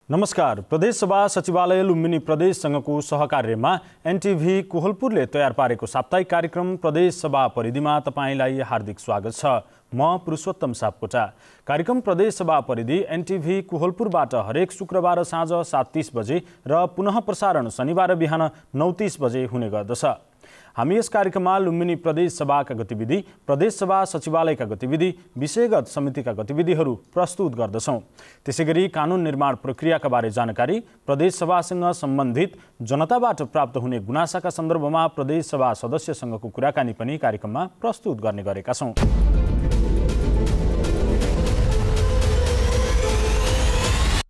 नमस्कार। प्रदेशसभा सचिवालय लुम्बिनी प्रदेश संघको सहकार्यमा एनटिभी कोहलपुरले तयार पारेको साप्ताहिक कार्यक्रम प्रदेशसभा परिधिमा तपाईलाई हार्दिक स्वागत छ। म पुरुषोत्तम सापकोटा। कार्यक्रम प्रदेशसभा परिधि एनटिभी कोहलपुरबाट हरेक शुक्रबार साँझ 7:30 बजे र पुनः प्रसारण शनिबार बिहान 9:30 बजे हुने गर्दछ। हामी यस कार्यक्रममा लुम्बिनी प्रदेश सभाका गतिविधि, प्रदेशसभा सचिवालयका गतिविधि, विषयगत समितिका गतिविधिहरू प्रस्तुत गर्दछौँ। त्यसैगरी कानुन निर्माण प्रक्रियाका बारे जानकारी, प्रदेशसभासँग सम्बन्धित जनताबाट प्राप्त हुने गुनासाका सन्दर्भमा प्रदेशसभा सदस्यसँगको कुराकानी पनि कार्यक्रममा प्रस्तुत गर्ने गरेका छौँ।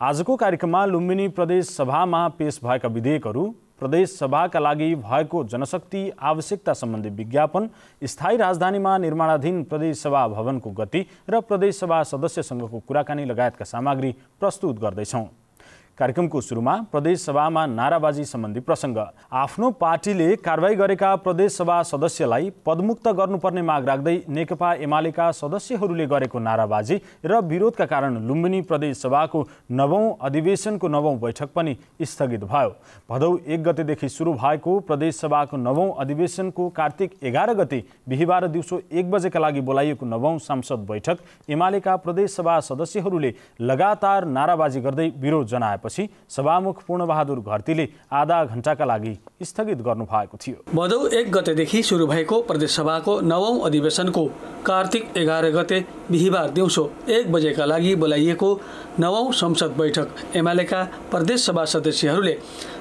आजको कार्यक्रममा लुम्बिनी प्रदेश सभामा पेश भएका विधेयकहरू, प्रदेश सभाका लागि भएको जनशक्ति आवश्यकता सम्बन्धी विज्ञापन, स्थायी राजधानीमा निर्माणाधीन प्रदेश सभा भवनको गति र प्रदेश सभा सदस्यसँगको कुराकानी लगायतका सामग्री प्रस्तुत गर्दैछौँ। कार्यक्रमको सुरुमा प्रदेश सभामा नाराबाजी सम्बन्धी प्रसङ्ग। आफ्नो पार्टीले कारबाही गरेका प्रदेश सभा सदस्यलाई पदमुक्त गर्नुपर्ने माग राख्दै नेकपा एमालेका सदस्यहरूले गरेको नाराबाजी र विरोधका कारण लुम्बिनी प्रदेश सभाको 9औं अधिवेशनको 9औं बैठक पनि स्थगित भयो। भदौ 1 गतेदेखि सुरु भएको प्रदेश सभाको 9औं अधिवेशनको कार्तिक 11 गते बिहिबार दिउँसो 1 बजेका लागि बोलाइएको 9औं संसद बैठक एमालेका प्रदेश सभा सदस्यहरूले लगातार नाराबाजी गर्दै विरोध जनाए पछि सभामुख पूर्णबहादुर घरतीले आधा घण्टाका लागि स्थगित गर्नु भएको थियो। भदौ 1 गतेदेखि सुरु भएको प्रदेशसभाको 9औं अधिवेशनको कार्तिक 11 गते बिहिबार दिउँसो 1 बजेका लागि बोलाइएको 9औं संसद बैठक एमालेका प्रदेशसभा सदस्यहरूले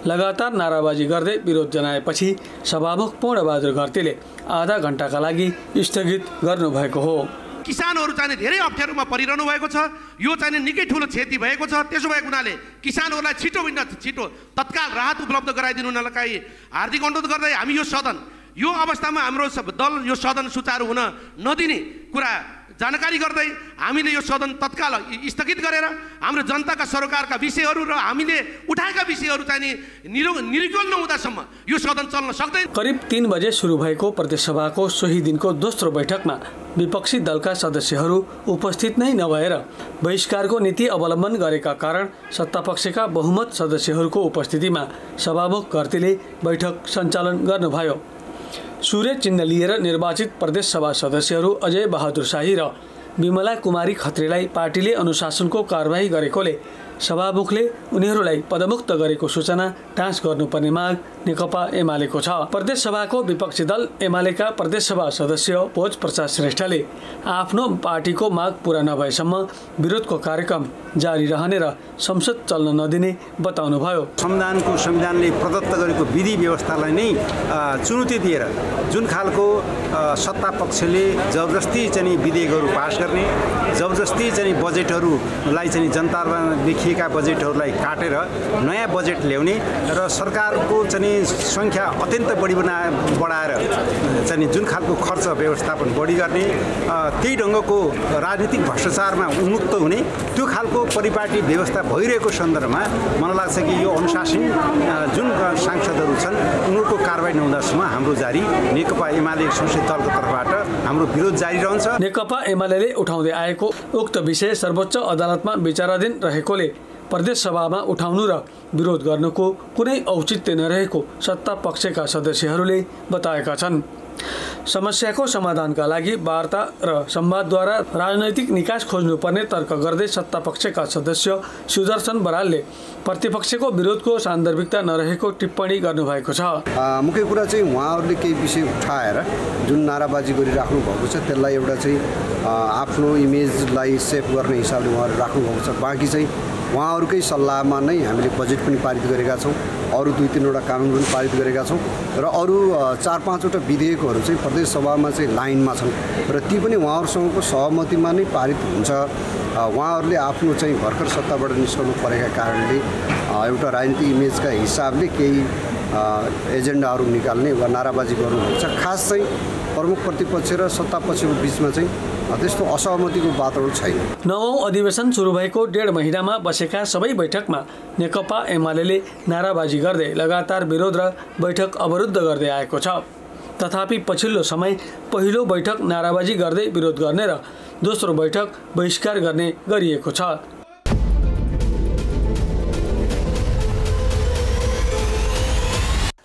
लगातार नाराबाजी गर्दै विरोध जनाएपछि सभामुख पूर्णबहादुर घरतीले आधा घण्टाका लागि स्थगित गर्नुभएको हो। किसानहरू चाहिँ धेरै अप्ठ्यारोमा परिरहनु भएको छ। यो चाहिँ निकै ठुलो क्षति भएको छ। त्यसो भएको हुनाले किसानहरूलाई छिटो तत्काल राहत उपलब्ध गराइदिनु हुनलाई हार्दिक अनुरोध गर्दै हामी यो अवस्थामा हाम्रो दल यो सदन सुचारू हुन नदिने कुरा जानकारी गर्दै हामीले यो सदन तत्काल स्थगित गरेर हाम्रो जनताका सरकारका विषयहरू र हामीले उठाएका विषयहरू चाहिँ निरीक्षण नहुँदासम्म यो सदन चल्न सक्दैन। करिब 3 बजे सुरु भएको प्रदेशसभाको सोही दिनको दोस्रो बैठकमा विपक्षी दलका सदस्यहरू उपस्थित नै नभएर बहिष्कारको नीति अवलम्बन गरेका कारण सत्तापक्षका बहुमत सदस्यहरूको उपस्थितिमा सभामुख घरतीले बैठक सञ्चालन गर्नुभयो। सूर्य चिन्ह लिएर निर्वाचित प्रदेश सभा सदस्यहरू अजय बहादुर शाही र विमला कुमारी खत्रीलाई पार्टीले अनुशासनको कारबाही गरेकोले सभामुखले उनीहरूलाई पदमुक्त गरेको सूचना टाँस गर्नुपर्ने माग नेकपा एमालेको छ। प्रदेश सभाको विपक्षी दल एमालेका प्रदेशसभा सदस्य भोज प्रसाद श्रेष्ठले आफ्नो पार्टीको माग पूरा नभएसम्म विरोधको कार्यक्रम जारी रहने र संसद चल्न नदिने बताउनुभयो। संविधानले प्रदत्त गरेको विधि व्यवस्थालाई नै चुनौती दिएर जुन खालको सत्ता पक्षले जबरजस्ती चाहिँ विधेयकहरू पास गर्ने, जबरजस्ती चाहिँ बजेटहरूलाई चाहिँ जनतामा देखिएका बजेटहरूलाई काटेर नयाँ बजेट ल्याउने र सरकारको चाहिँ संख्या अत्यन्त बढाएर चाहिँ जुन खालको खर्च व्यवस्थापन बढी गर्ने, त्यही ढङ्गको राजनीतिक भ्रष्टाचारमा उन्मुक्त हुने त्यो खालको परिपाटी व्यवस्था भइरहेको सन्दर्भमा मलाई लाग्छ कि यो अनुशासन जुन सांसदहरू छन् उनीहरूको कारबाही नहुँदासम्म हाम्रो जारी नेकपा एमाले संसदीय दलको तर्फबाट हाम्रो विरोध जारी रहन्छ। नेकपा एमाले उठाउँदै आएको उक्त विषय सर्वोच्च अदालतमा विचाराधीन रहेकोले प्रदेश सभामा उठाउनु र विरोध गर्नुको कुनै औचित्य नरहेको सत्ता पक्षका सदस्यहरूले बताएका छन्। समस्याको समाधानका लागि वार्ता र संवादद्वारा राजनैतिक निकास खोज्नुपर्ने तर्क गर्दै सत्ता पक्षका सदस्य सुदर्शन बरालले प्रतिपक्षको विरोधको सान्दर्भिकता नरहेको टिप्पणी गर्नुभएको छ। मुख्य कुरा चाहिँ उहाँहरूले केही विषय उठाएर जुन नाराबाजी गरिराख्नु भएको छ त्यसलाई एउटा चाहिँ आफ्नो इमेजलाई सेभ गर्ने हिसाबले उहाँहरू राख्नुभएको छ। बाँकी चाहिँ उहाँहरूकै सल्लाहमा नै हामीले बजेट पनि पारित गरेका छौँ, अरू 2-3वटा कानुन पनि पारित गरेका छौँ र अरू 4-5वटा विधेयकहरू चाहिँ प्रदेश सभामा चाहिँ लाइनमा छन् र ती पनि उहाँहरूसँगको सहमतिमा नै पारित हुन्छ। उहाँहरूले आफ्नो चाहिँ भर्खर सत्ताबाट निस्कनु परेका कारणले एउटा राजनीतिक इमेजका हिसाबले केही एजेन्डाहरू निकाल्ने वा नाराबाजी गर्नुहुन्छ। खास चाहिँ प्रमुख प्रतिपक्ष र सत्तापक्षको बिचमा चाहिँ त्यस्तो असहमतिको वातावरण छैन। 9औं अधिवेशन सुरु भएको 1.5 महिनामा बसेका सबै बैठकमा नेकपा एमाले नाराबाजी गर्दै लगातार विरोध र बैठक अवरुद्ध गर्दै आएको छ। तथापि पछिल्लो समय पहिलो बैठक नाराबाजी गर्दै विरोध गर्ने र दोस्रो बैठक बहिष्कार गर्ने गरिएको छ।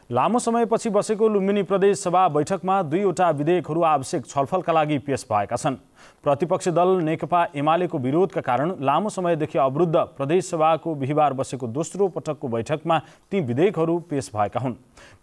लामो समयपछि बसेको लुम्बिनी प्रदेश सभा बैठकमा 2वटा विधेयकहरू आवश्यक छलफलका लागि पेश भएका छन्। प्रतिपक्षी दल नेकपा एमालेको विरोधका कारण लामो समयदेखि अवरुद्ध प्रदेश सभाको बिहिबार बसेको दोस्रो पटकको बैठकमा ती विधेयकहरू पेश भएका हुन्।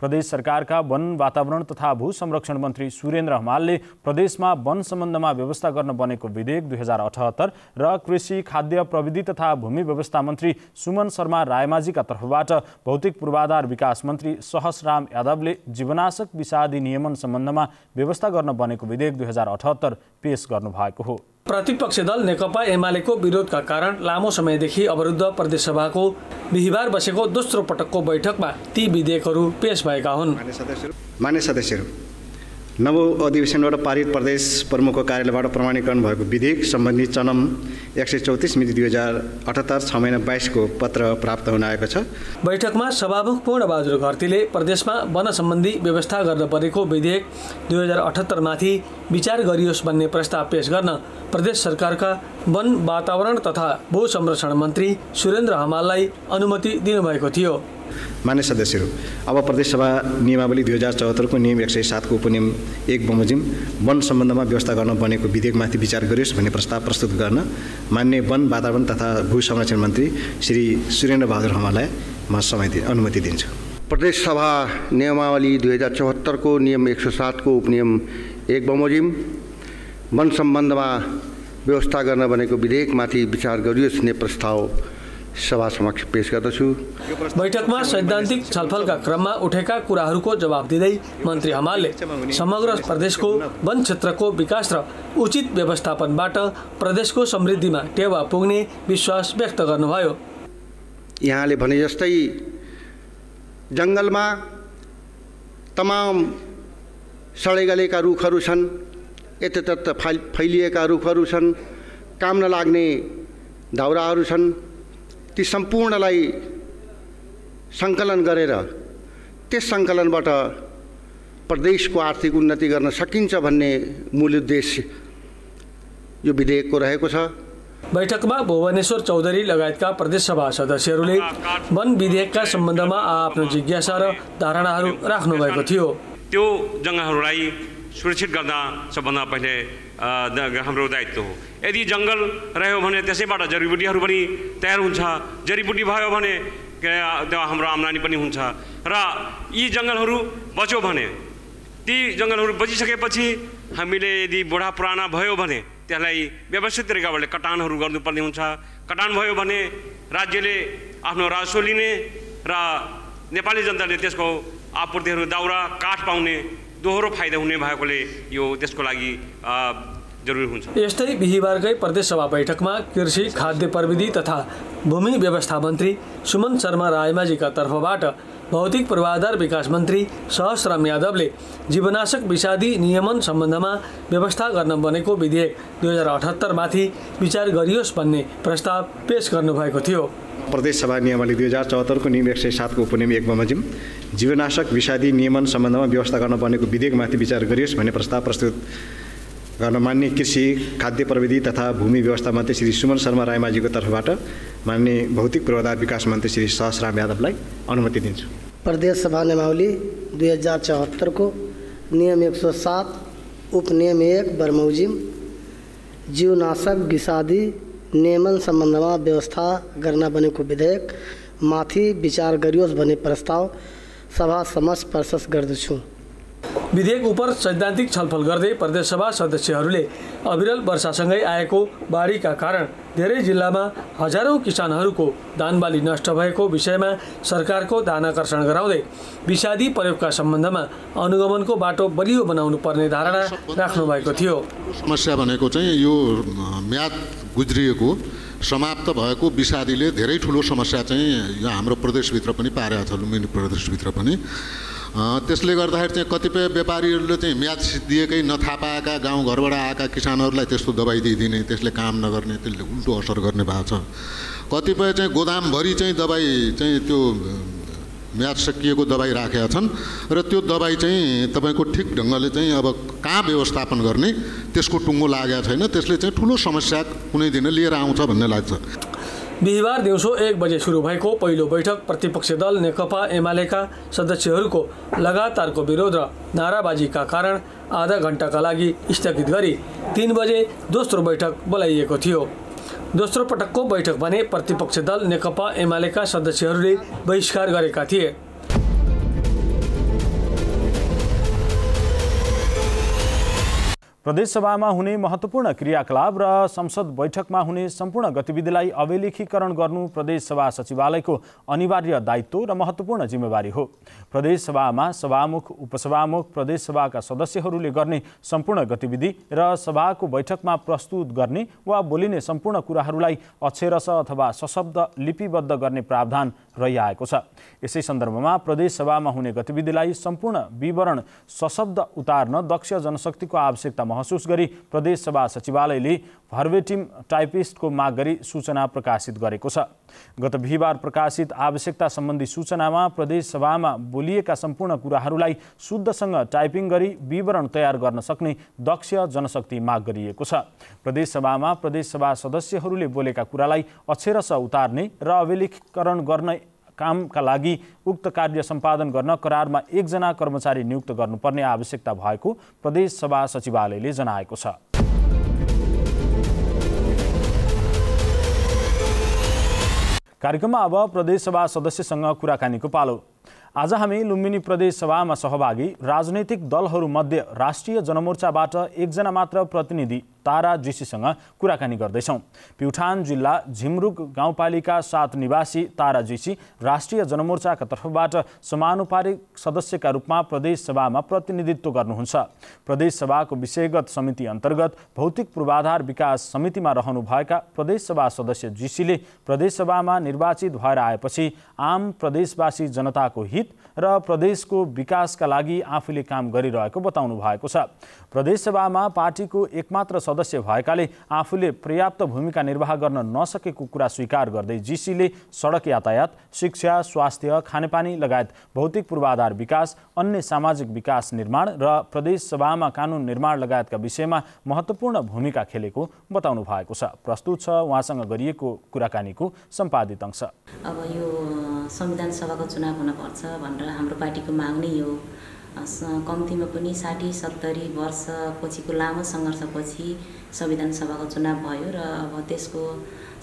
प्रदेश सरकारका वन वातावरण तथा भू संरक्षण मन्त्री सुरेन्द्र हमालले प्रदेशमा वन सम्बन्धमा व्यवस्था गर्न बनेको विधेयक 2078 र कृषि खाद्य प्रविधि तथा भूमि व्यवस्था मन्त्री सुमन शर्मा रायमाझीका तर्फबाट भौतिक पूर्वाधार विकास मन्त्री सहसराम यादवले जीवनाशक विषादी नियमन सम्बन्धमा व्यवस्था गर्न बनेको विधेयक 2078 पेश गर्नुभएको हो। प्रतिपक्षी दल नेकपा एमालेको विरोधका कारण लामो समयदेखि अवरुद्ध प्रदेश सभाको बिहिबार बसेको दोस्रो पटकको बैठकमा ती विधेयकहरू पेश भएका हुन्। मान्य सदस्यहरू, नव अधिवेशनबाट पारित प्रदेश प्रमुखको कार्यालयबाट प्रमाणीकरण भएको विधेयक सम्बन्धी चनम 134 मिति 2078 6 महिना 22 को पत्र प्राप्त हुन आएको छ। बैठकमा सभामुख पूर्णबहादुर घरतीले प्रदेशमा वन सम्बन्धी व्यवस्था गर्न परेको विधेयक 2078 माथि विचार गरियोस् भन्ने प्रस्ताव पेश गर्न प्रदेश सरकारका वन वातावरण तथा भू संरक्षण मन्त्री सुरेन्द्र हमाललाई अनुमति दिनुभएको थियो। मान्य सदस्यहरू, अब प्रदेश सभा नियमावली 2074 को नियम 107 को उपनियम 1 बमोजिम वन सम्बन्धमा व्यवस्था गर्न बनेको विधेयकमाथि विचार गरियोस् भन्ने प्रस्ताव प्रस्तुत गर्न मान्य वन वातावरण तथा भू संरक्षण मन्त्री श्री सुरेन्द्र बहादुर हमाललाई म अनुमति दिन्छु। प्रदेश सभा नियमावली 2074 को नियम 107 को उपनियम 1 बमोजिम वन सम्बन्धमा व्यवस्था गर्न बनेको विधेयकमाथि विचार गरियोस् भन्ने प्रस्ताव सभा समक्ष पेश गर्दछु। बैठकमा सैद्धान्तिक छलफलका क्रममा उठेका कुराहरूको जवाब दिँदै मन्त्री हमालले समग्र प्रदेशको वन क्षेत्रको विकास र उचित व्यवस्थापनबाट प्रदेशको समृद्धिमा टेवा पुग्ने विश्वास व्यक्त गर्नुभयो। यहाँले भने जस्तै जङ्गलमा तमाम सडै गलेका रुखहरू छन्, यतातता फैलिएका रुखहरू छन्, काम नलाग्ने दाउराहरू छन्। ती सम्पूर्णलाई सङ्कलन गरेर त्यस सङ्कलनबाट प्रदेशको आर्थिक उन्नति गर्न सकिन्छ भन्ने मूल उद्देश्य यो विधेयकको रहेको छ। बैठकमा भुवनेश्वर चौधरी लगायतका प्रदेश सभा सदस्यहरूले वन विधेयकका सम्बन्धमा आफ्नो जिज्ञासा र धारणाहरू राख्नु भएको थियो। त्यो जङ्गलहरूलाई सुरक्षित गर्दा सबभन्दा पहिले हाम्रो दायित्व हो। यदि जङ्गल रह्यो भने त्यसैबाट जडीबुटीहरू पनि तयार हुन्छ, जडीबुटी भयो भने हाम्रो आम्दानी पनि हुन्छ र यी जङ्गलहरू बच्यो भने ती जङ्गलहरू बचिसकेपछि हामीले यदि बुढा पुराना भयो भने त्यसलाई व्यवस्थित तरिकाबाट कटानहरू गर्नुपर्ने हुन्छ। कटान भयो भने राज्यले आफ्नो राजस्व लिने र नेपाली जनताले त्यसको आपूर्तिहरू दाउरा काठ पाउने दोहोरो फाइदा हुने भएकोले यो त्यसको लागि जरुरी हुन्छ। यस्तै बिहिबारकै प्रदेश सभा बैठकमा कृषि खाद्य प्रविधि तथा भूमि व्यवस्था मन्त्री सुमन शर्मा रायमाझीका तर्फबाट भौतिक पूर्वाधार विकास मन्त्री सहसराम यादवले जीवनाशक विषादी नियमन सम्बन्धमा व्यवस्था गर्न बनेको विधेयक 2078 माथि विचार गरियोस् भन्ने प्रस्ताव पेश गर्नुभएको थियो। प्रदेश सभा नियमावली 2074 को नियम 107 को उपनियम 1 बमोजिम जीवनाशक विषादी नियमन सम्बन्धमा व्यवस्था गर्न बनेको विधेयकमाथि विचार गरियोस् भन्ने प्रस्ताव प्रस्तुत गर्न मान्य कृषि खाद्य प्रविधि तथा भूमि व्यवस्था मन्त्री श्री सुमन शर्मा रायमाझीको तर्फबाट मान्य भौतिक पूर्वाधार विकास मन्त्री श्री सहसराम यादवलाई अनुमति दिन्छु। प्रदेश सभा नियमावली 2074 को नियम 107 उपनियम 1 बमोजिम जीवनाशक विषादी नियमन सम्बन्धमा व्यवस्था गर्न बनेको विधेयक माथि विचार गरियोस् भन्ने प्रस्ताव सभा समक्ष प्रस्तुत गर्दछु। विधेयक उप सैद्धान्तिक छलफल गर्दै प्रदेश सभा सदस्यहरूले अविरल वर्षासँगै आएको बाढीका कारण धेरै जिल्लामा हजारौं किसानहरूको धानबाली नष्ट भएको विषयमा सरकारको ध्यानाकर्षण गराउँदै विषादी प्रयोगका सम्बन्धमा अनुगमनको बाटो बलियो बनाउनु पर्ने धारणा राख्नु भएको थियो। समस्या भनेको चाहिँ यो म्याद गुज्रिएको समाप्त भएको विषादीले धेरै ठुलो समस्या चाहिँ यहाँ हाम्रो प्रदेशभित्र पनि पारेको छ, लुम्बिनी प्रदेशभित्र पनि। त्यसले गर्दाखेरि चाहिँ कतिपय व्यापारीहरूले चाहिँ म्याद दिएकै नथाहा पाएका गाउँघरबाट आएका किसानहरूलाई त्यस्तो दबाई दिइदिने, त्यसले काम नगर्ने, त्यसले उल्टो असर गर्ने भएको छ। कतिपय चाहिँ गोदामभरि चाहिँ दबाई चाहिँ त्यो म्याद सकिएको दबाई राखेका छन् र त्यो दबाई चाहिँ तपाईँको ठिक ढङ्गले चाहिँ अब कहाँ व्यवस्थापन गर्ने त्यसको टुङ्गो लागेको छैन। त्यसले चाहिँ ठुलो समस्या कुनै दिन लिएर आउँछ भन्ने लाग्छ। बिहिबार दिउँसो 1 बजे सुरु भएको पहिलो बैठक प्रतिपक्षी दल नेकपा एमालेका सदस्यहरूको लगातारको विरोध र नाराबाजीका कारण आधा घण्टाका लागि स्थगित गरी 3 बजे दोस्रो बैठक बोलाइएको थियो। दोस्रो पटकको बैठक भने प्रतिपक्षी दल नेकपा एमालेका सदस्यहरूले बहिष्कार गरेका थिए। प्रदेशसभामा हुने महत्त्वपूर्ण क्रियाकलाप र संसद बैठकमा हुने सम्पूर्ण गतिविधिलाई अभिलेखीकरण गर्नु प्रदेशसभा सचिवालयको अनिवार्य दायित्व र महत्त्वपूर्ण जिम्मेवारी हो। प्रदेशसभामा सभामुख, उपसभामुख, प्रदेशसभाका सदस्यहरूले गर्ने सम्पूर्ण गतिविधि र सभाको बैठकमा प्रस्तुत गर्ने वा बोलिने सम्पूर्ण कुराहरूलाई अक्षरश अथवा सशब्द लिपिबद्ध गर्ने प्रावधान रहिआएको छ। यसै सन्दर्भमा प्रदेशसभामा हुने गतिविधिलाई सम्पूर्ण विवरण सशब्द उतार्न दक्ष जनशक्तिको आवश्यकता महसुस गरी प्रदेशसभा सचिवालयले भर्बेटिम टाइपिस्टको माग गरी सूचना प्रकाशित गरेको छ। गत बिहिबार प्रकाशित आवश्यकता सम्बन्धी सूचनामा प्रदेशसभामा बोलिएका सम्पूर्ण कुराहरूलाई शुद्धसँग टाइपिङ गरी विवरण तयार गर्न सक्ने दक्ष जनशक्ति माग गरिएको छ। प्रदेशसभामा प्रदेशसभा सदस्यहरूले बोलेका कुरालाई अक्षरश उतार्ने र अभिलेखीकरण गर्ने कामका लागि उक्त कार्य सम्पादन गर्न करारमा 1 जना कर्मचारी नियुक्त गर्नुपर्ने आवश्यकता भएको प्रदेशसभा सचिवालयले जनाएको छ। कार्यक्रममा अब प्रदेशसभा सदस्यसँग कुराकानीको पालो। आज हामी लुम्बिनी प्रदेशसभामा सहभागी राजनैतिक दलहरूमध्ये राष्ट्रिय जनमोर्चाबाट 1 जना मात्र प्रतिनिधि तारा जीसीसँग कुराकानी गर्दैछौँ। प्युठान जिल्ला झिमरुक गाउँपालिका 7 निवासी तारा जीसी राष्ट्रिय जनमोर्चाका तर्फबाट समानुपातिक सदस्यका रूपमा प्रदेशसभामा प्रतिनिधित्व गर्नुहुन्छ। प्रदेशसभाको विषयगत समिति अन्तर्गत भौतिक पूर्वाधार विकास समितिमा रहनुभएका प्रदेशसभा सदस्य जीसीले प्रदेशसभामा निर्वाचित भएर आएपछि आम प्रदेशवासी जनताको हित र प्रदेशको विकासका लागि आफूले काम गरिरहेको बताउनु भएको छ। प्रदेशसभामा पार्टीको एकमात्र सदस्य भएकाले आफूले पर्याप्त भूमिका निर्वाह गर्न नसकेको कुरा स्वीकार गर्दै जीसीले सडक यातायात, शिक्षा, स्वास्थ्य, खानेपानी लगायत भौतिक पूर्वाधार विकास, अन्य सामाजिक विकास निर्माण र प्रदेशसभामा कानुन निर्माण लगायतका विषयमा महत्त्वपूर्ण भूमिका खेलेको बताउनु भएको छ। प्रस्तुत छ उहाँसँग गरिएको कुराकानीको सम्पादित अंश। अब यो संविधान सभाको चुनाव हुनुपर्छ भनेर हाम्रो पार्टीको माग नै हो। कम्तीमा पनि 60-70 वर्षपछिको लामो सङ्घर्षपछि संविधान सभाको चुनाव भयो र अब त्यसको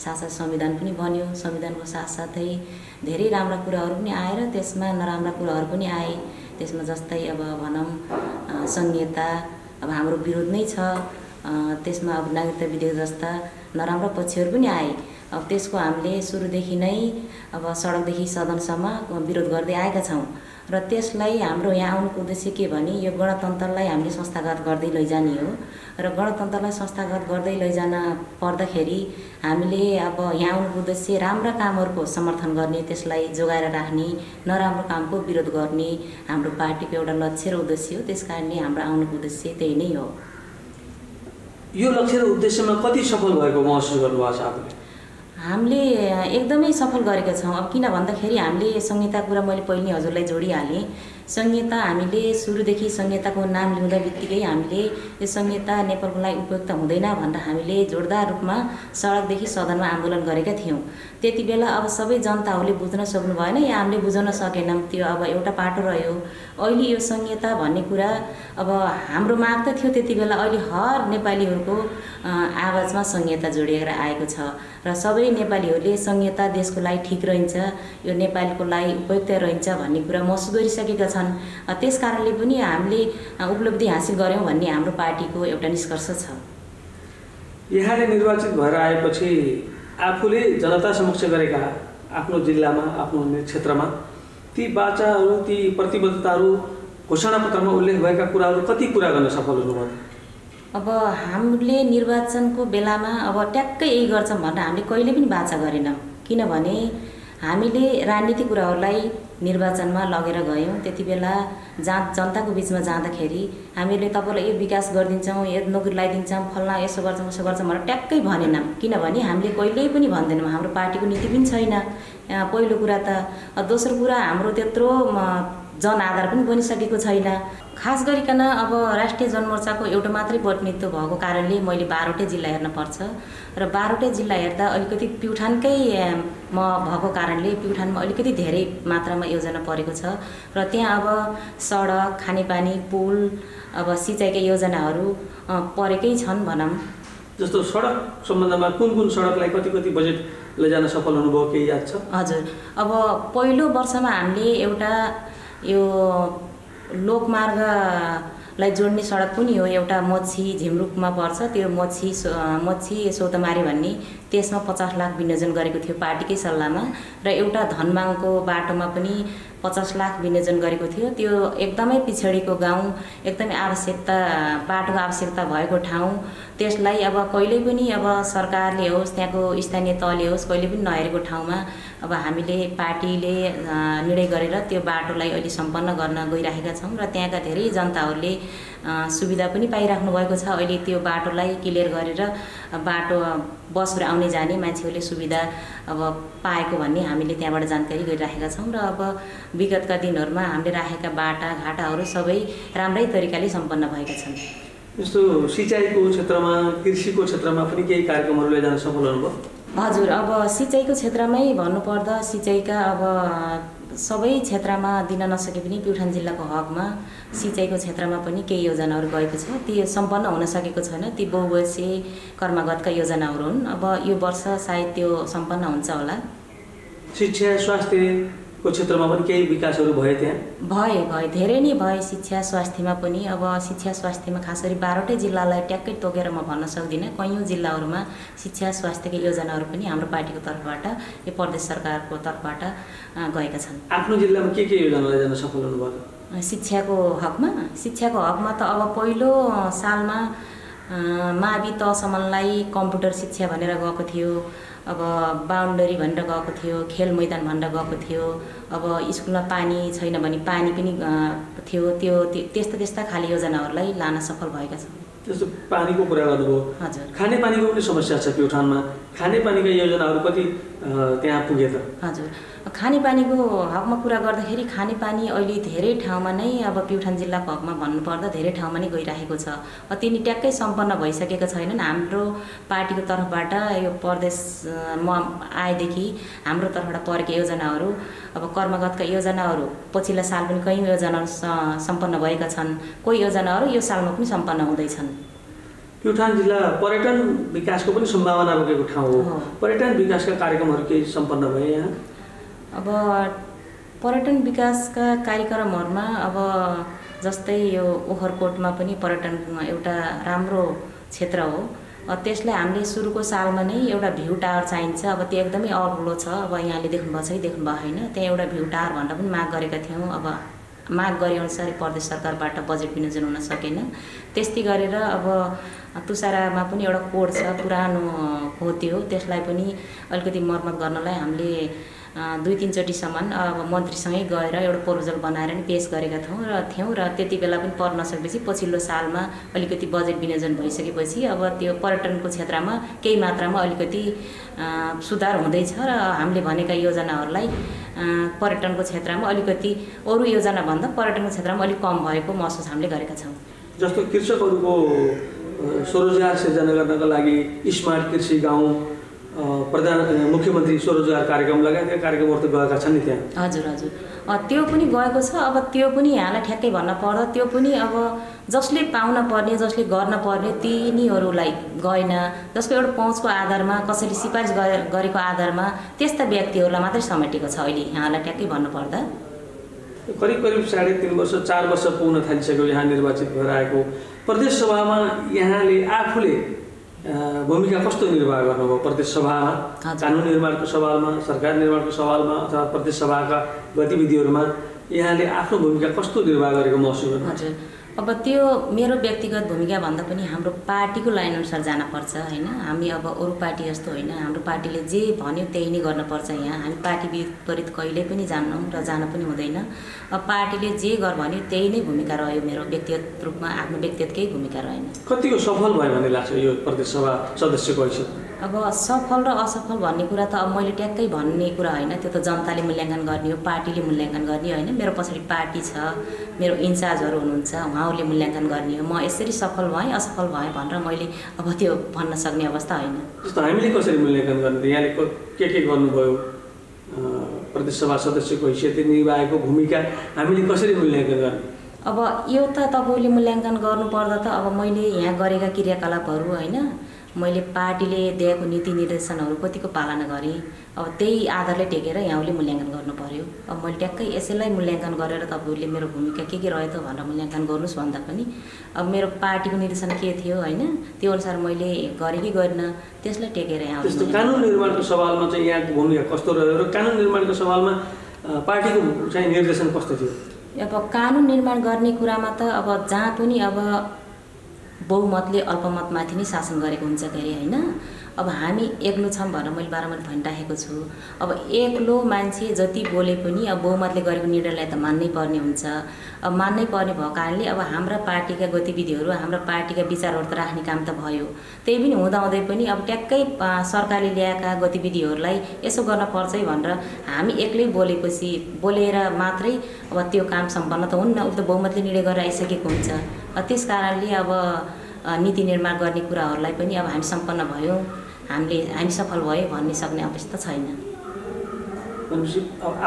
साथसाथ संविधान पनि बन्यो। संविधानको साथसाथै धेरै राम्रा कुराहरू पनि आए र त्यसमा नराम्रा कुराहरू पनि आए। त्यसमा जस्तै अब भनौँ संहिता अब हाम्रो विरोध नै छ। त्यसमा अब नागरिकता विधेयक जस्ता नराम्रा पक्षहरू पनि आए। अब त्यसको हामीले सुरुदेखि नै अब सडकदेखि सदनसम्म विरोध गर्दै आएका छौँ र त्यसलाई हाम्रो यहाँ आउनुको उद्देश्य के भने यो गणतन्त्रलाई हामीले संस्थागत गर्दै लैजाने हो र गणतन्त्रलाई संस्थागत गर्दै लैजान पर्दाखेरि हामीले अब यहाँ आउनुको उद्देश्य राम्रा कामहरूको समर्थन गर्ने, त्यसलाई जोगाएर राख्ने, नराम्रो कामको विरोध गर्ने हाम्रो पार्टीको एउटा लक्ष्य र उद्देश्य हो। त्यसकारणले हाम्रो आउनुको उद्देश्य त्यही नै हो। यो लक्ष्य र उद्देश्यमा कति सफल भएको महसुस गर्नुभएको छ आफूले? हामीले एकदमै सफल गरेका छौँ। अब किन भन्दाखेरि हामीले संहिता कुरा मैले पहिले हजुरलाई जोडिहालेँ। संहिता हामीले सुरुदेखि संहिताको नाम लिउँदा बित्तिकै हामीले यो संहिता नेपालको लागि उपयुक्त हुँदैन भनेर हामीले जोडदार रूपमा सडकदेखि सदनमा आन्दोलन गरेका थियौँ। त्यति बेला अब सबै जनताहरूले बुझ्न सक्नु भएन या हामीले बुझ्न सकेनौँ। त्यो अब एउटा पाटो रह्यो। अहिले यो संहिता भन्ने कुरा अब हाम्रो माग त थियो त्यति बेला। अहिले हर नेपालीहरूको आवाजमा संहिता जोडिएर आएको छ र सबै नेपालीहरूले संहिता देशको लागि ठिक रहन्छ, यो नेपालको लागि उपयुक्त रहन्छ भन्ने कुरा महसुस गरिसकेका छन्। त्यस कारणले पनि हामीले उपलब्धि हासिल गर्यौँ भन्ने हाम्रो पार्टीको एउटा निष्कर्ष छ। यहाँले निर्वाचित भएर आएपछि आफूले जनता समक्ष गरेका आफ्नो जिल्लामा, आफ्नो क्षेत्रमा ती बाचाहरू, ती प्रतिबद्धताहरू घोषणापत्रमा उल्लेख भएका कुराहरू कति पुरा गर्न सफल हुनुभयो? अब हामीले निर्वाचनको बेलामा अब ट्याक्कै यही गर्छौँ भनेर हामीले कहिले पनि बाचा गरेनौँ। किनभने हामीले राजनीतिक कुराहरूलाई निर्वाचनमा लगेर गयौँ। त्यति बेला जनताको बिचमा जाँदाखेरि हामीले तपाईँलाई यो विकास गरिदिन्छौँ, यो नोकरी लगाइदिन्छौँ, फल्ना यसो गर्छौँ उसो गर्छौँ भनेर ट्याक्कै भनेनौँ। किनभने हामीले कहिल्यै पनि भन्दैनौँ, हाम्रो पार्टीको नीति पनि छैन पहिलो कुरा त। दोस्रो कुरा हाम्रो त्यत्रो जनआधार पनि बनिसकेको छैन। खास गरिकन अब राष्ट्रिय जनमोर्चाको एउटा मात्रै प्रतिनिधित्व भएको कारणले मैले 12वटै जिल्ला हेर्न पर्छ र 12वटै जिल्ला हेर्दा अलिकति प्युठानकै म भएको कारणले प्युठानमा अलिकति धेरै मात्रामा योजना परेको छ र त्यहाँ अब सडक, खानेपानी, पुल, अब सिँचाइका योजनाहरू परेकै छन् भनौँ। जस्तो सडक सम्बन्धमा कुन सडकलाई कति बजेट लैजान सफल हुनुभयो केही याद छ? हजुर, अब पहिलो वर्षमा हामीले एउटा यो लोकमार्गलाई जोड्ने सडक पनि हो, एउटा मोची झिमरुकमा पर्छ, त्यो मोची सौतमारी भन्ने, त्यसमा 50 लाख विनियोजन गरेको थियो पार्टीकै सल्लाहमा र एउटा धनमाङको बाटोमा पनि 50 लाख विनियोजन गरेको थियो। त्यो एकदमै पिछडिको गाउँ, एकदमै बाटोको आवश्यकता भएको ठाउँ, त्यसलाई अब कहिल्यै पनि अब सरकारले होस्, त्यहाँको स्थानीय तहले होस्, कहिले पनि नहेरेको ठाउँमा अब हामीले पार्टीले निर्णय गरेर त्यो बाटोलाई अहिले सम्पन्न गर्न गइरहेका छौँ र त्यहाँका धेरै जनताहरूले सुविधा पनि पाइराख्नु भएको छ। अहिले त्यो बाटोलाई क्लियर गरेर बाटो बसहरू आउने जाने मान्छेहरूले सुविधा अब पाएको भन्ने हामीले त्यहाँबाट जानकारी गरिराखेका छौँ र अब विगतका दिनहरूमा हामीले राखेका बाटाघाटाहरू सबै राम्रै तरिकाले सम्पन्न भएका छन्। जस्तो सिँचाइको क्षेत्रमा, कृषिको क्षेत्रमा पनि केही कार्यक्रमहरू लैजान सफल हुनुभयो? हजुर, अब सिँचाइको क्षेत्रमै भन्नुपर्दा सिँचाइका अब सबै क्षेत्रमा दिन नसके पनि प्युठान जिल्लाको हकमा सिँचाइको क्षेत्रमा पनि केही योजनाहरू गएको छ। ती सम्पन्न हुन सकेको छैन, ती बहुवर्षीय कर्मगतका योजनाहरू हुन्। अब यो वर्ष सायद त्यो सम्पन्न हुन्छ होला। शिक्षा स्वास्थ्यको क्षेत्रमा पनि केही विकासहरू भए? त्यहाँ भए धेरै नै भए। शिक्षा स्वास्थ्यमा पनि अब शिक्षा स्वास्थ्यमा खास गरी 12वटै जिल्लालाई ट्याक्कै तोकेर म भन्न सक्दिनँ, कैयौँ जिल्लाहरूमा शिक्षा स्वास्थ्यका योजनाहरू पनि हाम्रो पार्टीको तर्फबाट, यो प्रदेश सरकारको तर्फबाट गएका छन्। आफ्नो जिल्लामा के योजना लैजान सफल हुनुभयो? शिक्षाको हकमा त अब पहिलो सालमा मावि तहसम्मलाई कम्प्युटर शिक्षा भनेर गएको थियो, अब बाउन्डरी भनेर गएको थियो, खेल मैदान भनेर गएको थियो, अब स्कुलमा पानी छैन भने पानी पनि थियो। त्यो त्यस्ता खाले योजनाहरूलाई लान सफल भएका छौँ। जस्तो पानीको कुरा गर्नुभयो, हजुर, खानेपानीको पनि समस्या छ प्युठानमा, खानेपानीका योजनाहरू कति त्यहाँ पुगे त? हजुर, खानेपानीको हकमा कुरा गर्दाखेरि खानेपानी अहिले धेरै ठाउँमा नै अब प्युठान जिल्लाको हकमा भन्नुपर्दा धेरै ठाउँमा नै गइरहेको छ। तिनी ट्याक्कै सम्पन्न भइसकेका छैनन्। हाम्रो पार्टीको तर्फबाट यो प्रदेश म आएदेखि हाम्रो तर्फबाट परेका योजनाहरू, अब कर्मगतका योजनाहरू पछिल्ला साल पनि कयौँ योजनाहरू सम्पन्न भएका छन्, कोही योजनाहरू यो सालमा पनि सम्पन्न हुँदैछन्। प्युठान जिल्ला पर्यटन विकासको पनि सम्भावना बोकेको ठाउँ हो। पर्यटन विकासका कार्यक्रमहरू केही सम्पन्न भए यहाँ? अब पर्यटन विकासका कार्यक्रमहरूमा अब जस्तै यो ओखरकोटमा पनि पर्यटन एउटा राम्रो क्षेत्र हो। त्यसलाई हामीले सुरुको सालमा नै एउटा भ्यू टावर चाहिन्छ। अब त्यो एकदमै अग्लो छ। अब यहाँले देख्नुभएको छ कि देख्नुभएको होइन, त्यहाँ एउटा भ्यू टावर भनेर पनि माग गरेका थियौँ। अब माग गरे अनुसार प्रदेश सरकारबाट बजेट विनियोजन हुन सकेन। त्यस्तै गरेर अब तुसारामा पनि एउटा कोड छ, पुरानो हो त्यो, त्यसलाई पनि अलिकति मर्मत गर्नलाई हामीले 2-3 चोटिसम्म अब मन्त्रीसँगै गएर एउटा प्रपोजल बनाएर नि पेस गरेका थियौँ र त्यति बेला पनि पर्न नसकेपछि पछिल्लो सालमा अलिकति बजेट विनियोजन भइसकेपछि अब त्यो पर्यटनको क्षेत्रमा केही मात्रामा अलिकति सुधार हुँदैछ र हामीले भनेका योजनाहरूलाई पर्यटनको क्षेत्रमा अलिकति अरू योजनाभन्दा पर्यटनको क्षेत्रमा अलिक कम भएको महसुस हामीले गरेका छौँ। जस्तो कृषकहरूको स्वरोजगार सिर्जना गर्नका लागि स्मार्ट कृषि गाउँ, मुख्यमन्त्री स्वरोजगार कार्यक्रम लगायतका कार्यक्रमहरू त गएका छन् नि त्यहाँ? हजुर, त्यो पनि गएको छ। अब त्यो पनि यहाँलाई ठ्याक्कै भन्न पर्दा त्यो पनि अब जसले पाउन पर्ने, जसले गर्न पर्ने तिनीहरूलाई गएन। जसको एउटा पहुँचको आधारमा, कसैले सिफारिस गरेको आधारमा त्यस्ता व्यक्तिहरूलाई मात्रै समेटेको छ अहिले यहाँलाई ठ्याक्कै भन्नुपर्दा। करिब 3.5 वर्ष 4 वर्ष पुग्न थालिसक्यो यहाँ निर्वाचित भएर आएको। प्रदेश सभामा यहाँले आफूले भूमिका कस्तो निर्वाह गर्नुभयो? प्रदेश सभामा, कानुन निर्माणको सवालमा, सरकार निर्माणको सवालमा अथवा प्रदेश सभाका गतिविधिहरूमा यहाँले आफ्नो भूमिका कस्तो निर्वाह गरेको महसुस गर्नुहुन्छ? अब त्यो मेरो व्यक्तिगत भूमिका भन्दा पनि हाम्रो पार्टीको लाइन अनुसार जानुपर्छ हैन। हामी अब अरू पार्टी जस्तो होइन, हाम्रो पार्टीले जे भन्यो त्यही नै गर्नुपर्छ। यहाँ हामी पार्टी विपरीत कहिल्यै पनि जान्नौँ र जान पनि हुँदैन। अब पार्टीले जे गर भन्यो त्यही नै भूमिका रह्यो मेरो व्यक्तिगत रूपमा, आफ्नो व्यक्तिगतकै भूमिका रहेन। कतिको सफल भयो भन्ने लाग्छ यो प्रदेश सभा सदस्यको हैसियत? अब सफल र असफल भन्ने कुरा त अब मैले ट्याक्कै भन्ने कुरा होइन, त्यो त जनताले मूल्याङ्कन गर्ने हो, पार्टीले मूल्याङ्कन गर्ने होइन। मेरो पछाडि पार्टी छ, मेरो इन्चार्जहरू हुनुहुन्छ, उहाँहरूले मूल्याङ्कन गर्ने हो। म यसरी सफल भएँ असफल भएँ भनेर मैले अब त्यो भन्न सक्ने अवस्था होइन। जस्तो हामीले कसरी मूल्याङ्कन गर्ने, यहाँले के गर्नुभयो, प्रदेशसभा सदस्यको हैसियत निभाएको भूमिका हामीले कसरी मूल्याङ्कन गर्ने? अब यो त तपाईँले मूल्याङ्कन गर्नुपर्दा त अब मैले यहाँ गरेका क्रियाकलापहरू होइन, मैले पार्टीले दिएको नीति निर्देशनहरू कतिको पालना गरेँ, अब त्यही आधारले टेकेर यहाँले मूल्याङ्कन गर्नु पर्यो। अब मैले ट्याक्कै यसैलाई मूल्याङ्कन गरेर तपाईँहरूले मेरो भूमिका के रह्यो त भनेर मूल्याङ्कन गर्नुहोस् भन्दा पनि अब मेरो पार्टीको निर्देशन के थियो होइन, त्यो अनुसार मैले गरेँ कि गरिनँ त्यसलाई टेकेर यहाँ। त्यस्तो कानुन निर्माणको सवालमा चाहिँ यहाँको भूमिका कस्तो रह्यो र कानुन निर्माणको सवालमा पार्टीको चाहिँ निर्देशन कस्तो थियो? अब कानुन निर्माण गर्ने कुरामा त अब जहाँ पनि अब बहुमतले अल्पमतमाथि नै शासन गरेको हुन्छ के अरे होइन। अब हामी एक्लो छौँ भनेर मैले बारम्बार भनिराखेको छु। अब एक्लो मान्छे जति बोले पनि अब बहुमतले गरेको निर्णयलाई त मान्नै पर्ने हुन्छ। अब मान्नै पर्ने भएको कारणले अब हाम्रा पार्टीका गतिविधिहरू, हाम्रा पार्टीका विचारहरू त राख्ने काम त भयो। त्यही पनि हुँदाहुँदै पनि अब ट्याक्कै सरकारले ल्याएका गतिविधिहरूलाई यसो गर्न पर्छ है भनेर हामी एक्लै बोलेर मात्रै अब त्यो काम सम्पन्न त हुन्न, उक्त बहुमतले निर्णय गरेर आइसकेको हुन्छ। त्यस कारणले अब नीति निर्माण गर्ने कुराहरूलाई पनि अब हामी सम्पन्न भयौँ, हामी सफल भयो भन्ने सक्ने अवस्था छैन।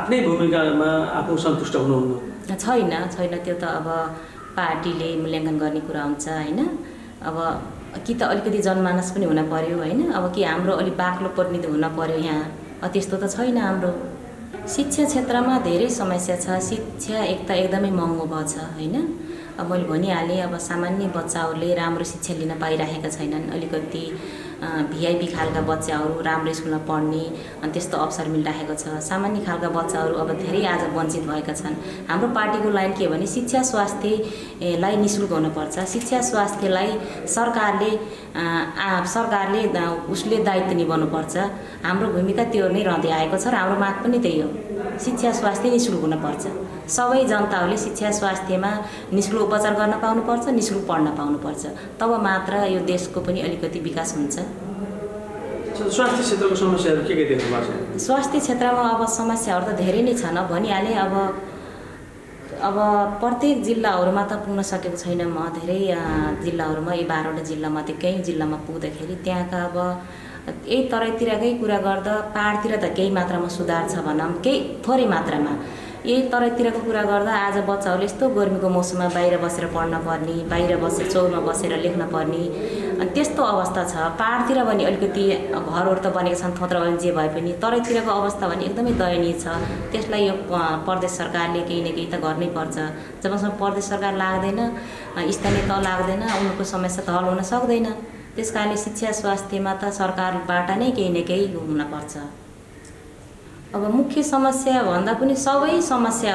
आफ्नै भूमिकामा आफू सन्तुष्ट हुनुहुन्न? छैन, त्यो त अब पार्टीले मूल्याङ्कन गर्ने कुरा हुन्छ होइन। अब कि त अलिकति जनमानस पनि हुन पर्यो होइन, अब कि हाम्रो अलिक बाक्लो प्रतिनिधि हुन पर्यो यहाँ, त्यस्तो त छैन हाम्रो। शिक्षा क्षेत्रमा धेरै समस्या छ। शिक्षा एक त एकदमै महँगो भएको छ होइन। अब मैले भनिहालेँ अब सामान्य बच्चाहरूले राम्रो शिक्षा लिन पाइरहेका छैनन्। अलिकति भिआइपी खालका बच्चाहरू राम्रो स्कुलमा पढ्ने अनि त्यस्तो अवसर मिलिरहेको छ। सामान्य खालका बच्चाहरू अब धेरै आज वञ्चित भएका छन्। हाम्रो पार्टीको लाइन के भने शिक्षा स्वास्थ्यलाई निःशुल्क हुनुपर्छ। शिक्षा स्वास्थ्यलाई सरकारले उसले दायित्व निभाउनुपर्छ। हाम्रो भूमिका त्यो नै रहँदै आएको छ र हाम्रो माग पनि त्यही हो, शिक्षा स्वास्थ्य निःशुल्क हुनुपर्छ। सबै जनताहरूले शिक्षा स्वास्थ्यमा निःशुल्क उपचार गर्न पाउनुपर्छ, निःशुल्क पढ्न पाउनुपर्छ। तब मात्र यो देशको पनि अलिकति विकास हुन्छ। स्वास्थ्य क्षेत्रको समस्याहरू के देख्नु भएको छ? स्वास्थ्य क्षेत्रमा अब समस्याहरू त धेरै नै छन्। भनिहालेँ अब प्रत्येक जिल्लाहरूमा त पुग्न सकेको छैन म। धेरै जिल्लाहरूमा, यी 12वटा जिल्लामध्ये केही जिल्लामा पुग्दाखेरि त्यहाँका अब यही तराईतिरकै कुरा गर्दा पहाडतिर त केही मात्रामा सुधार छ भनौँ, केही थोरै मात्रामा। यही तराईतिरको कुरा गर्दा आज बच्चाहरूले यस्तो गर्मीको मौसममा बाहिर बसेर पढ्न पर्ने, बाहिर बसेर चौरमा बसेर लेख्न पर्ने, अनि त्यस्तो अवस्था छ। पहाडतिर भने अलिकति घरहरू त बनेका छन् थोत्रा जे भए पनि, तराईतिरको अवस्था भने एकदमै दयनीय छ। त्यसलाई यो प्रदेश सरकारले केही न केही त गर्नै पर्छ। जबसम्म प्रदेश सरकार लाग्दैन, स्थानीय तह लाग्दैन, उनीहरूको समस्या त हल हुन सक्दैन। त्यस कारणले शिक्षा स्वास्थ्यमा त सरकारबाट नै केही न केही हुनपर्छ। अब मुख्य समस्या भन्दा पनि सबै समस्या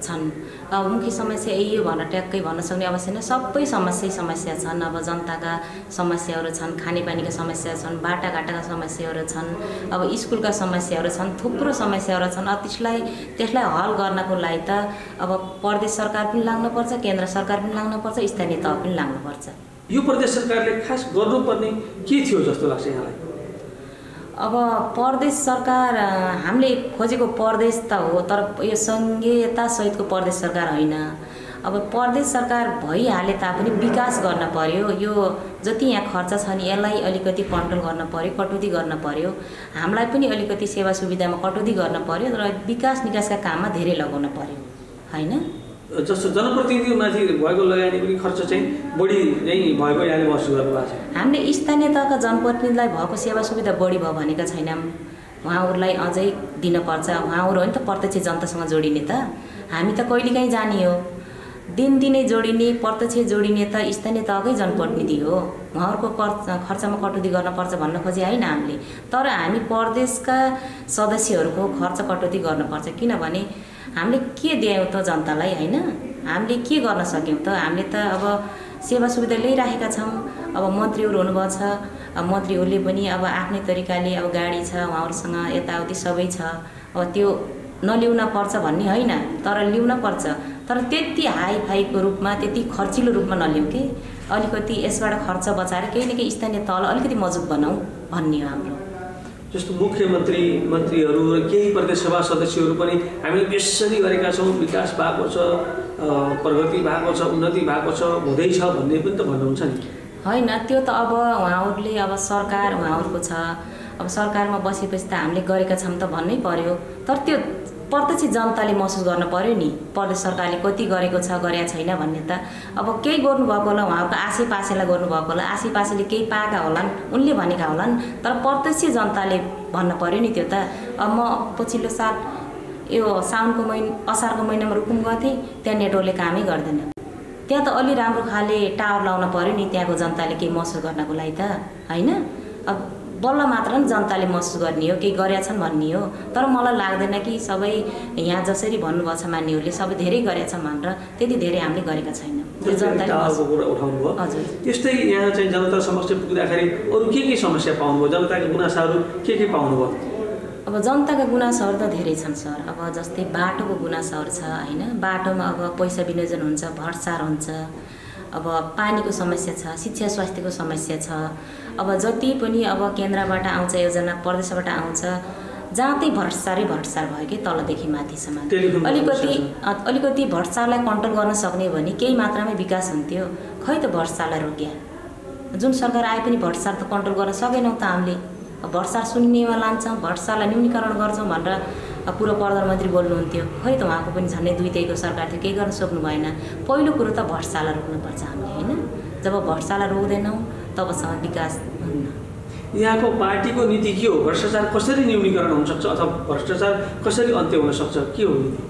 छन्। अब मुख्य समस्या यही हो भनेर ट्याक्कै भन्न सक्ने अवश्य नै, सबै समस्या छन्। अब जनताका समस्याहरू छन्, खानेपानीका समस्या छन्, बाटाघाटाका समस्याहरू छन्, अब स्कुलका समस्याहरू छन्, थुप्रो समस्याहरू छन्। त्यसलाई हल गर्नको लागि त अब प्रदेश सरकार पनि लाग्नुपर्छ, केन्द्र सरकार पनि लाग्नुपर्छ, स्थानीय तह पनि लाग्नुपर्छ। यो प्रदेश सरकारले खास गर्नुपर्ने के थियो जस्तो लाग्छ यहाँलाई? अब प्रदेश सरकार हामीले खोजेको प्रदेश त हो, तर यो सङ्घीयता सहितको प्रदेश सरकार होइन। अब प्रदेश सरकार भइहाले तापनि विकास गर्न पर्यो। यो जति यहाँ खर्च छ नि यसलाई अलिकति कन्ट्रोल गर्न पर्यो, कटौती गर्न पर्यो। हामीलाई पनि अलिकति सेवा सुविधामा कटौती गर्न पर्यो र विकास निकासका काममा धेरै लगाउन पर्यो होइन। जस्तो जनप्रतिनिधिमाथि भएको लगानी पनि खर्च चाहिँ बढी नै भएको यहाँले महसुस गर्नुभएको छ? हामीले स्थानीय तहका जनप्रतिनिधिलाई भएको सेवा सुविधा बढी भयो भनेका छैनौँ। उहाँहरूलाई अझै दिनुपर्छ। उहाँहरू हो नि त प्रत्यक्ष जनतासँग जोडिने त। हामी त कहिलेकाहीँ जाने हो, दिनदिनै जोडिने, प्रत्यक्ष जोडिने त स्थानीय तहकै जनप्रतिनिधि हो। उहाँहरूको खर्चमा कटौती गर्नुपर्छ भन्न खोजे होइन हामीले। तर हामी प्रदेशका सदस्यहरूको खर्च कटौती गर्नुपर्छ। किनभने हामीले के दियौँ त जनतालाई होइन, हामीले के गर्न सक्यौँ त? हामीले त अब सेवा सुविधा ल्याइराखेका छौँ। अब मन्त्रीहरू हुनुभएको छ, अब मन्त्रीहरूले पनि अब आफ्नै तरिकाले अब गाडी छ, उहाँहरूसँग यताउति सबै छ। अब त्यो नल्याउन पर्छ भन्ने होइन, तर ल्याउन पर्छ। तर त्यति हाई फाईको रूपमा, त्यति खर्चिलो रूपमा नल्याउँ कि अलिकति यसबाट खर्च बचाएर केही न केही स्थानीय तल अलिकति मजबुत बनाऊ भन्ने हो हाम्रो। जस्तो मुख्यमन्त्री मन्त्रीहरू र केही प्रदेशसभा सदस्यहरू पनि हामीले यसरी गरेका छौँ, विकास भएको छ, प्रगति भएको छ, उन्नति भएको छ, हुँदैछ भन्ने पनि त भन्नुहुन्छ नि? होइन, त्यो त अब उहाँहरूले अब सरकार उहाँहरूको छ, अब सरकारमा बसेपछि त हामीले गरेका छौँ त भन्नै पर्यो। तर त्यो प्रत्यक्ष जनताले महसुस गर्न पर्यो नि, प्रदेश सरकारले कति गरेको छ गरेका छैन भन्ने त। अब केही गर्नुभएको होला, उहाँहरूको आसेपासेलाई गर्नुभएको होला, आसेपासेले केही पाएका होलान्, उनले भनेका होलान्, तर प्रत्यक्ष जनताले भन्न पर्यो नि त्यो त। अब म पछिल्लो साल यो साउनको असारको महिनामा रुकुम गएको थिएँ, त्यहाँ नेटवर्कले कामै गर्दैन। त्यहाँ त अलि राम्रो खाले टावर लाउन पर्यो नि त्यहाँको जनताले केही महसुस गर्नको लागि त, होइन? अब बल्ल मात्र नि जनताले महसुस गर्ने हो, केही गरेका छन् भन्ने हो। तर मलाई लाग्दैन कि सबै यहाँ जसरी भन्नुभएको छ मान्यहरूले सबै धेरै गरेका छन् भनेर त्यति धेरै हामीले गरेका छैनौँ। त्यो जनताले उठाउनु भयो। हजुर, त्यस्तै यहाँ चाहिँ जनता समक्ष पुग्दाखेरि अरू के समस्या पाउनुभयो, जनताको गुनासाहरू के पाउनुभयो? अब जनताका गुनासोहरू त धेरै छन् सर। अब जस्तै बाटोको गुनासोहरू छ, होइन? बाटोमा अब पैसा विनियोजन हुन्छ, भ्रष्टाचार हुन्छ, अब पानीको समस्या छ, शिक्षा स्वास्थ्यको समस्या छ। अब जति पनि अब केन्द्रबाट आउँछ योजना, प्रदेशबाट आउँछ, जहाँ त्यही भ्रष्टाचार भयो कि तलदेखि माथिसम्म। अलिकति भ्रष्टाचारलाई कन्ट्रोल गर्न सक्ने भने केही मात्रामै विकास हुन्थ्यो। खै त भ्रष्टाचारलाई रोक्या, जुन सरकार आए पनि भ्रष्टाचार त कन्ट्रोल गर्न सकेनौँ त हामीले। भ्रष्टाचार शून्यमा लान्छौँ, भ्रष्टाचारलाई न्यूनीकरण गर्छौँ भनेर पूर्व प्रधानमन्त्री बोल्नुहुन्थ्यो। खै त उहाँको पनि झन्डै 2-3को सरकार थियो, केही गर्न सक्नु भएन। पहिलो कुरो त भ्रष्टाचारलाई रोक्नुपर्छ हामीले, होइन? जब भ्रष्टाचारलाई रोक्दैनौँ तबसम्म विकास हुन्न। यहाँको पार्टीको नीति के हो? भ्रष्टाचार कसरी न्यूनीकरण हुनसक्छ अथवा भ्रष्टाचार कसरी अन्त्य हुनसक्छ, के हो नीति?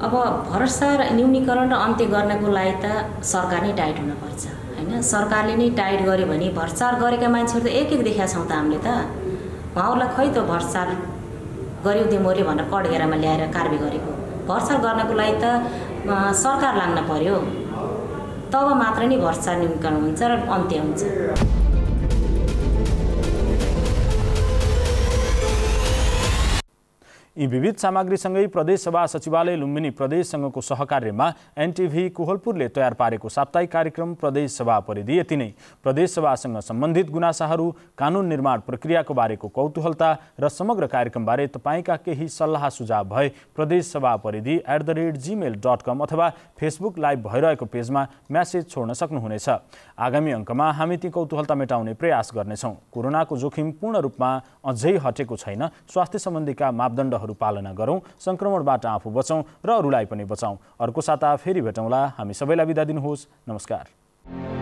अब भ्रष्टाचार न्यूनीकरण र अन्त्य गर्नको लागि त सरकार नै टाइट हुनुपर्छ, होइन? सरकारले नै टाइट गर्यो भने भ्रष्टाचार गरेका मान्छेहरू त एक देखाएको छौँ त हामीले त। उहाँहरूलाई खै त भ्रष्टाचार गऱ्यो देमोर्यो भनेर कठघेरामा ल्याएर कारवाही गरेको। भ्रष्टाचार गर्नको लागि त सरकार लाग्न पर्यो, तब मात्र नै भ्रष्टाचार न्यूनीकरण हुन्छ र अन्त्य हुन्छ। यी विविध सामग्रीसँगै प्रदेशसभा सचिवालय लुम्बिनी प्रदेशसँगको सहकार्यमा एनटिभी कोहलपुरले तयार पारेको साप्ताहिक कार्यक्रम प्रदेशसभा परिधि यति नै। प्रदेशसभासँग सम्बन्धित गुनासाहरू, कानुन निर्माण प्रक्रियाको बारेको कौतूहलता र समग्र कार्यक्रमबारे तपाईँका केही सल्लाह सुझाव भए प्रदेशसभा परिधि @gmail.com अथवा फेसबुक लाइभ भइरहेको पेजमा म्यासेज छोड्न सक्नुहुनेछ। आगामी अङ्कमा हामी ती कौतूहलता मेटाउने प्रयास गर्नेछौँ। कोरोनाको जोखिम पूर्ण रूपमा अझै हटेको छैन। स्वास्थ्य सम्बन्धीका मापदण्ड पालना गरौँ, संक्रमणबाट आफू बचौँ र अरूलाई पनि बचाउँ। अर्को साता फेरि भेटौँला। हामी सबैलाई बिदा दिनुहोस्। नमस्कार।